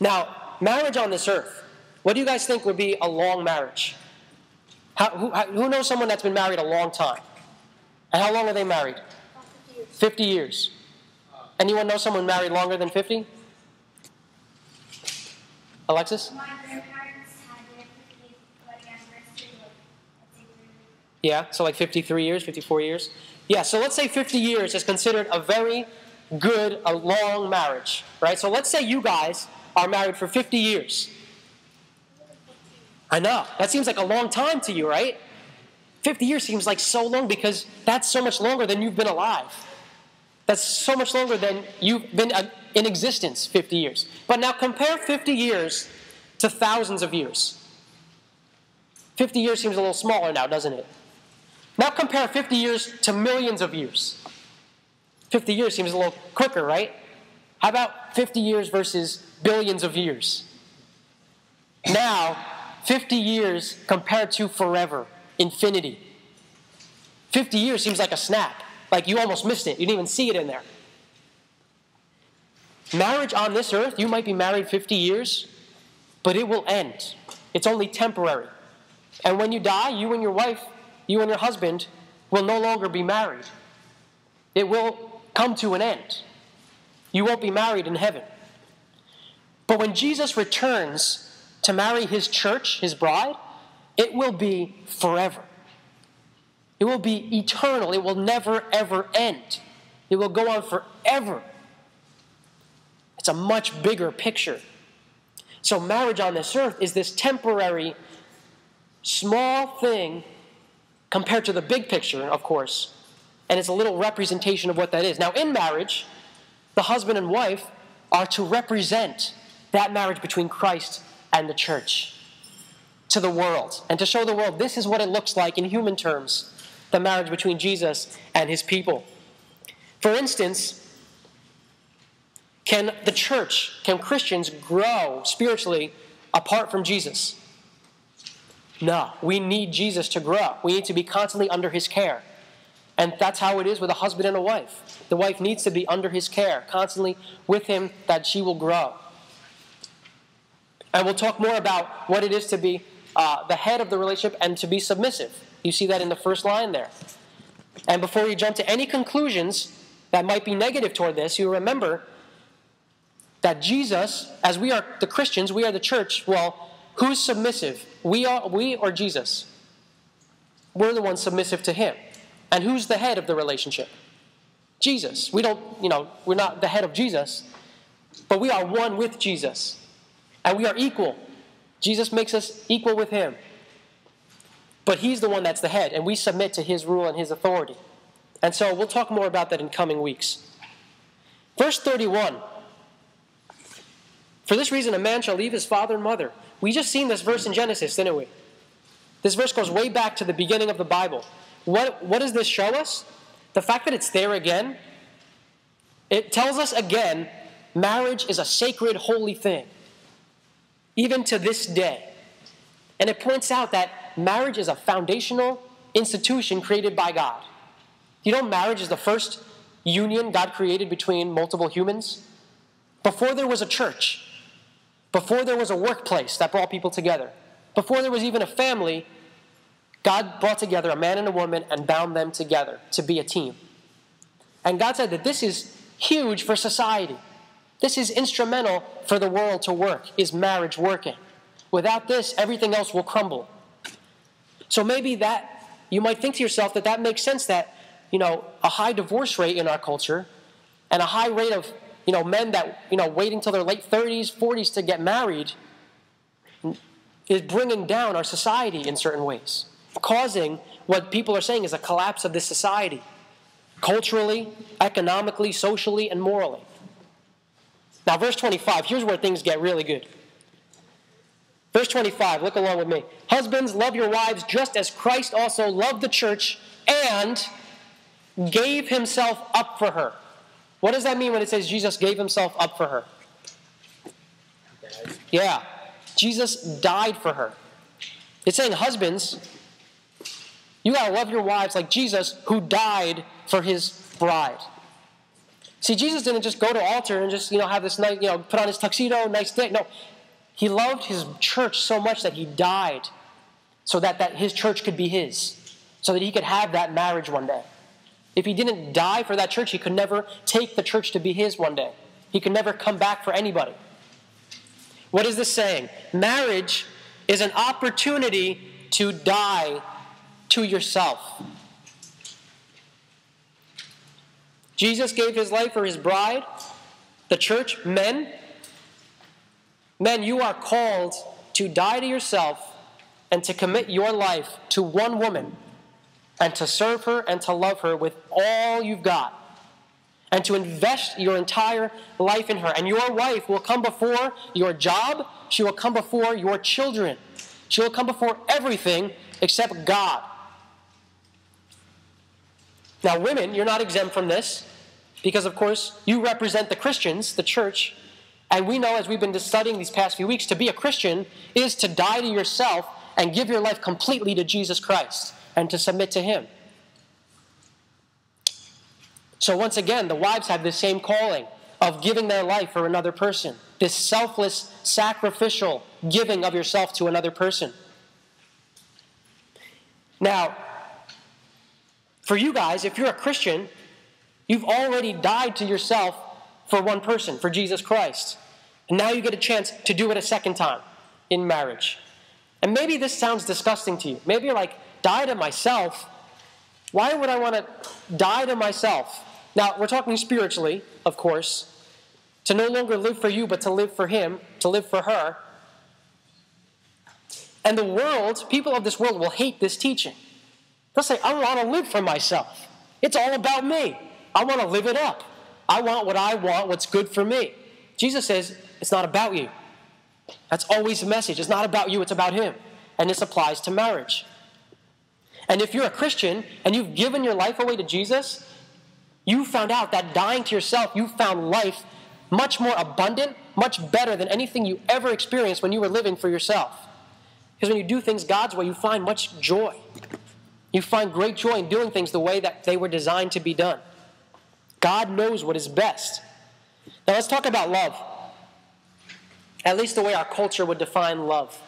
Now, marriage on this earth, what do you guys think would be a long marriage? Who knows someone that's been married a long time? And how long are they married? 50 years. Anyone know someone married longer than 50? Alexis? My grandparents had their 50th wedding anniversary, Yeah, so like 53 years, 54 years? Yeah, so let's say 50 years is considered a very good, a long marriage, right? So let's say you guys are married for 50 years. I know, that seems like a long time to you, right? 50 years seems like so long because that's so much longer than you've been alive. That's so much longer than you've been in existence, 50 years. But now compare 50 years to thousands of years. 50 years seems a little smaller now, doesn't it? Now compare 50 years to millions of years. 50 years seems a little quicker, right? How about 50 years versus billions of years? Now, 50 years compared to forever, infinity. 50 years seems like a snap. Like you almost missed it. You didn't even see it in there. Marriage on this earth, you might be married 50 years, but it will end. It's only temporary. And when you die, you and your wife, you and your husband will no longer be married. It will come to an end. You won't be married in heaven. But when Jesus returns to marry his church, his bride, it will be forever. It will be eternal. It will never, ever end. It will go on forever. It's a much bigger picture. So marriage on this earth is this temporary, small thing compared to the big picture, of course. And it's a little representation of what that is. Now, in marriage, the husband and wife are to represent that marriage between Christ and the church to the world. And to show the world this is what it looks like in human terms, the marriage between Jesus and his people. For instance, can the church, can Christians grow spiritually apart from Jesus? No, we need Jesus to grow. We need to be constantly under his care. And that's how it is with a husband and a wife. The wife needs to be under his care, constantly with him, that she will grow. And we'll talk more about what it is to be the head of the relationship and to be submissive. You see that in the first line there. And before you jump to any conclusions that might be negative toward this, you remember that Jesus, as we are the Christians, we are the church, well, who's submissive? We or Jesus? We're the ones submissive to him. And who's the head of the relationship? Jesus. We don't, we're not the head of Jesus, but we are one with Jesus. And we are equal. Jesus makes us equal with him. But he's the one that's the head, and we submit to his rule and his authority. And so we'll talk more about that in coming weeks. Verse 31. For this reason, a man shall leave his father and mother. We just seen this verse in Genesis, didn't we? This verse goes way back to the beginning of the Bible. What does this show us? The fact that it's there again, it tells us again, marriage is a sacred, holy thing. Even to this day. And it points out that marriage is a foundational institution created by God. You know, marriage is the first union God created between multiple humans. Before there was a church, before there was a workplace that brought people together, before there was even a family, God brought together a man and a woman and bound them together to be a team. And God said that this is huge for society. This is instrumental for the world to work, is marriage working. Without this, everything else will crumble. So maybe that, you might think to yourself that makes sense that, a high divorce rate in our culture and a high rate of, men that, wait until their late 30s, 40s to get married is bringing down our society in certain ways, causing what people are saying is a collapse of this society, culturally, economically, socially, and morally. Now, verse 25, here's where things get really good. Verse 25, look along with me. Husbands, love your wives just as Christ also loved the church and gave himself up for her. What does that mean when it says Jesus gave himself up for her? Yeah, Jesus died for her. It's saying, husbands, you got to love your wives like Jesus, who died for his bride. See, Jesus didn't just go to altar and just, have this nice, put on his tuxedo, nice day. No, he loved his church so much that he died so that his church could be his, so that he could have that marriage one day. If he didn't die for that church, he could never take the church to be his one day. He could never come back for anybody. What is this saying? Marriage is an opportunity to die to yourself. Jesus gave his life for his bride, the church. Men, you are called to die to yourself and to commit your life to one woman and to serve her and to love her with all you've got and to invest your entire life in her. And your wife will come before your job. She will come before your children. She will come before everything except God. Now, women, you're not exempt from this because, of course, you represent the Christians, the church, and we know, as we've been studying these past few weeks, to be a Christian is to die to yourself and give your life completely to Jesus Christ and to submit to him. So once again, the wives have the same calling of giving their life for another person, this selfless, sacrificial giving of yourself to another person. Now, for you guys, if you're a Christian, you've already died to yourself for one person, for Jesus Christ. And now you get a chance to do it a second time in marriage. And maybe this sounds disgusting to you. Maybe you're like, die to myself? Why would I want to die to myself? Now, we're talking spiritually, of course, to no longer live for you, but to live for him, to live for her. And the world, people of this world will hate this teaching. They'll say, I want to live for myself. It's all about me. I want to live it up. I want what I want, what's good for me. Jesus says, it's not about you. That's always the message. It's not about you, it's about him. And this applies to marriage. And if you're a Christian and you've given your life away to Jesus, you found out that dying to yourself, you found life much more abundant, much better than anything you ever experienced when you were living for yourself. Because when you do things God's way, you find much joy. You find great joy in doing things the way that they were designed to be done. God knows what is best. Now let's talk about love. At least the way our culture would define love.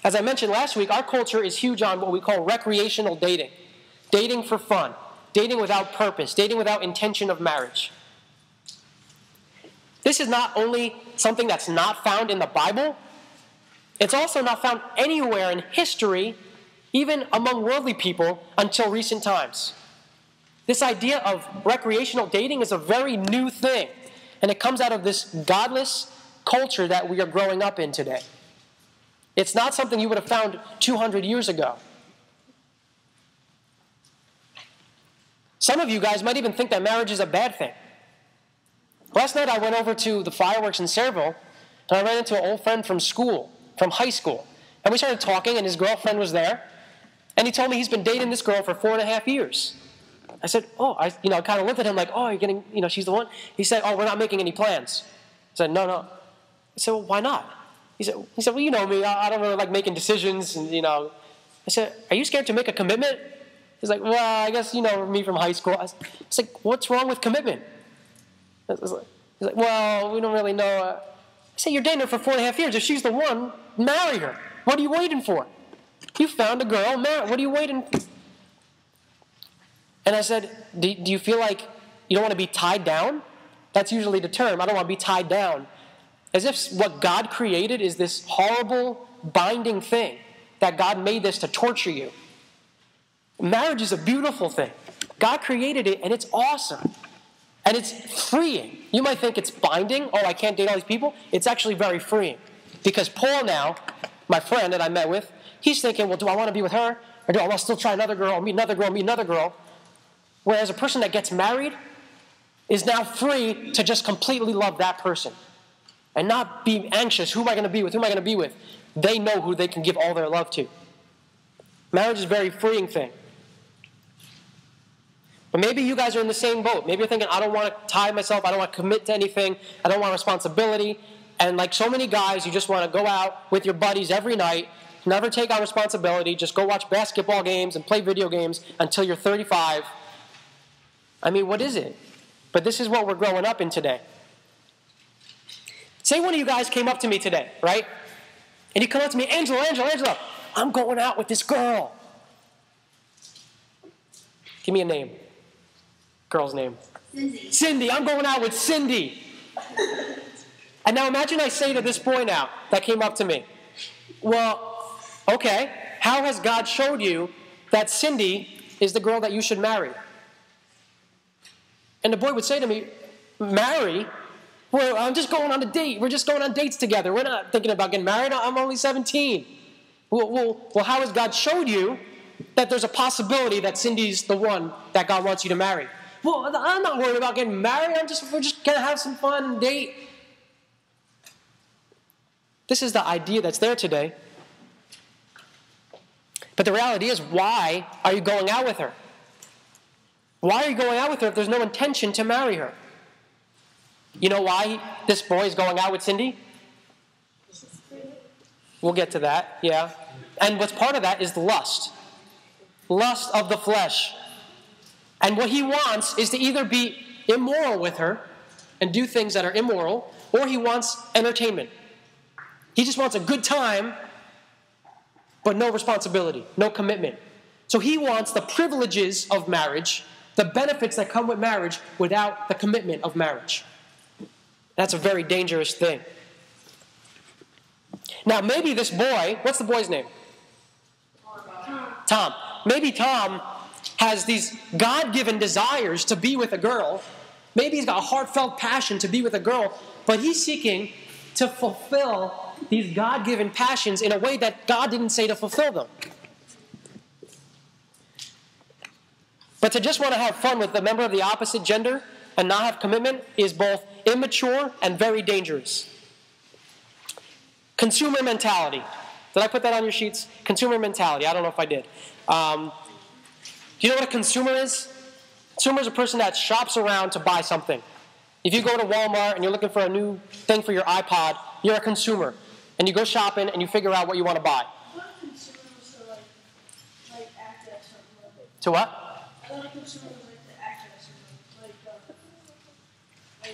As I mentioned last week, our culture is huge on what we call recreational dating. Dating for fun. Dating without purpose. Dating without intention of marriage. This is not only something that's not found in the Bible, it's also not found anywhere in history, even among worldly people, until recent times. This idea of recreational dating is a very new thing, and it comes out of this godless culture that we are growing up in today. It's not something you would have found 200 years ago. Some of you guys might even think that marriage is a bad thing. Last night I went over to the fireworks in Sayreville, and I ran into an old friend from school, from high school. And we started talking, and his girlfriend was there. And he told me he's been dating this girl for 4.5 years. I said, I kind of looked at him like, you're getting, she's the one? He said, we're not making any plans. I said, no. I said, well, why not? He said, well, you know me, I don't really like making decisions, and, I said, are you scared to make a commitment? He's like, well, I guess, me from high school. I was like, what's wrong with commitment? He's like, well, we don't really know. I said, you're dating her for 4.5 years. If she's the one, marry her. What are you waiting for? You found a girl, marry. What are you waiting for? And I said, do you feel like you don't want to be tied down? That's usually the term. I don't want to be tied down. As if what God created is this horrible, binding thing, that God made this to torture you. Marriage is a beautiful thing. God created it, and it's awesome. And it's freeing. You might think it's binding. I can't date all these people. It's actually very freeing. Because Paul now, my friend that I met with, he's thinking, well, do I want to be with her? Or do I want to still try another girl, meet another girl, meet another girl? Whereas a person that gets married is now free to just completely love that person. And not be anxious, who am I going to be with, who am I going to be with? They know who they can give all their love to. Marriage is a very freeing thing. But maybe you guys are in the same boat. Maybe you're thinking, I don't want to tie myself, I don't want to commit to anything, I don't want responsibility. And like so many guys, you just want to go out with your buddies every night, never take on responsibility, just go watch basketball games and play video games until you're 35. I mean, what is it? But this is what we're growing up in today. Say one of you guys came up to me today, right? And you come up to me, Angela, I'm going out with this girl. Give me a name. Girl's name. Cindy, I'm going out with Cindy. And now imagine I say to this boy now that came up to me, well, okay, how has God showed you that Cindy is the girl that you should marry? And the boy would say to me, marry? Well, I'm just going on a date. We're just going on dates together. We're not thinking about getting married. I'm only 17. Well, how has God showed you that there's a possibility that Cindy's the one that God wants you to marry? Well, I'm not worried about getting married. We're just going to have some fun and date. This is the idea that's there today. But the reality is, why are you going out with her? Why are you going out with her if there's no intention to marry her? You know why this boy is going out with Cindy? We'll get to that, yeah. And what's part of that is lust. Lust of the flesh. And what he wants is to either be immoral with her and do things that are immoral, or he wants entertainment. He just wants a good time, but no responsibility, no commitment. So he wants the privileges of marriage, the benefits that come with marriage, without the commitment of marriage. That's a very dangerous thing. Now, maybe this boy, what's the boy's name? Tom. Maybe Tom has these God-given desires to be with a girl. Maybe he's got a heartfelt passion to be with a girl, but he's seeking to fulfill these God-given passions in a way that God didn't say to fulfill them. But to just want to have fun with a member of the opposite gender and not have commitment is both immature and very dangerous. Consumer mentality. Did I put that on your sheets? Consumer mentality. I don't know if I did. Do you know what a consumer is? A consumer is a person that shops around to buy something. If you go to Walmart and you're looking for a new thing for your iPod, you're a consumer. And you go shopping and you figure out what you want to buy. What consumers are like act at something like it? To what? I thought consumers like to act at something like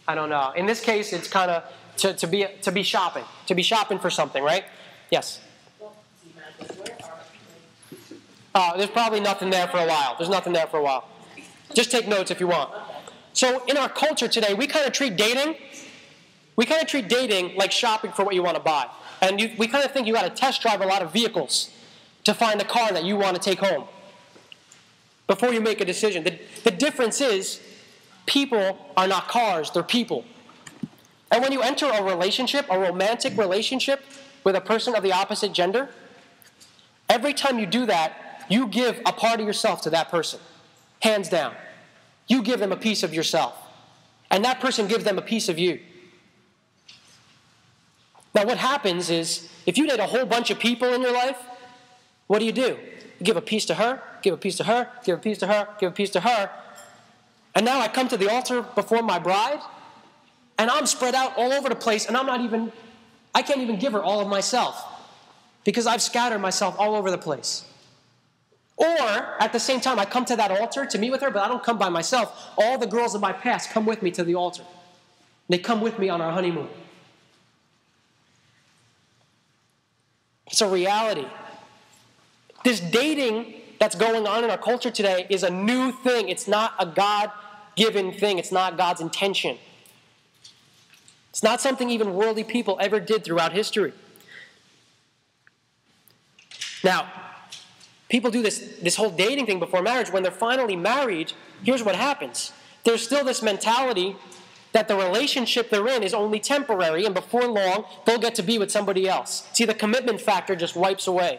I don't know. In this case, it's kind of to be shopping for something, right? Yes. There's probably nothing there for a while. There's nothing there for a while. Just take notes if you want. So in our culture today, we kind of treat dating like shopping for what you want to buy. And we kind of think you got to test drive a lot of vehicles to find the car that you want to take home before you make a decision. The difference is people are not cars, they're people. And when you enter a relationship, a romantic relationship with a person of the opposite gender, every time you do that, you give a part of yourself to that person. Hands down. You give them a piece of yourself. And that person gives them a piece of you. Now what happens is, if you date a whole bunch of people in your life, what do? You give a piece to her, give a piece to her, give a piece to her, give a piece to her. And now I come to the altar before my bride, and I'm spread out all over the place, and I can't even give her all of myself, because I've scattered myself all over the place. Or, at the same time, I come to that altar to meet with her, but I don't come by myself. All the girls of my past come with me to the altar. They come with me on our honeymoon. It's a reality. This dating that's going on in our culture today is a new thing. It's not a God-given thing. It's not God's intention. It's not something even worldly people ever did throughout history. Now, people do this whole dating thing before marriage. When they're finally married, here's what happens. There's still this mentality that the relationship they're in is only temporary, and before long, they'll get to be with somebody else. See, the commitment factor just wipes away.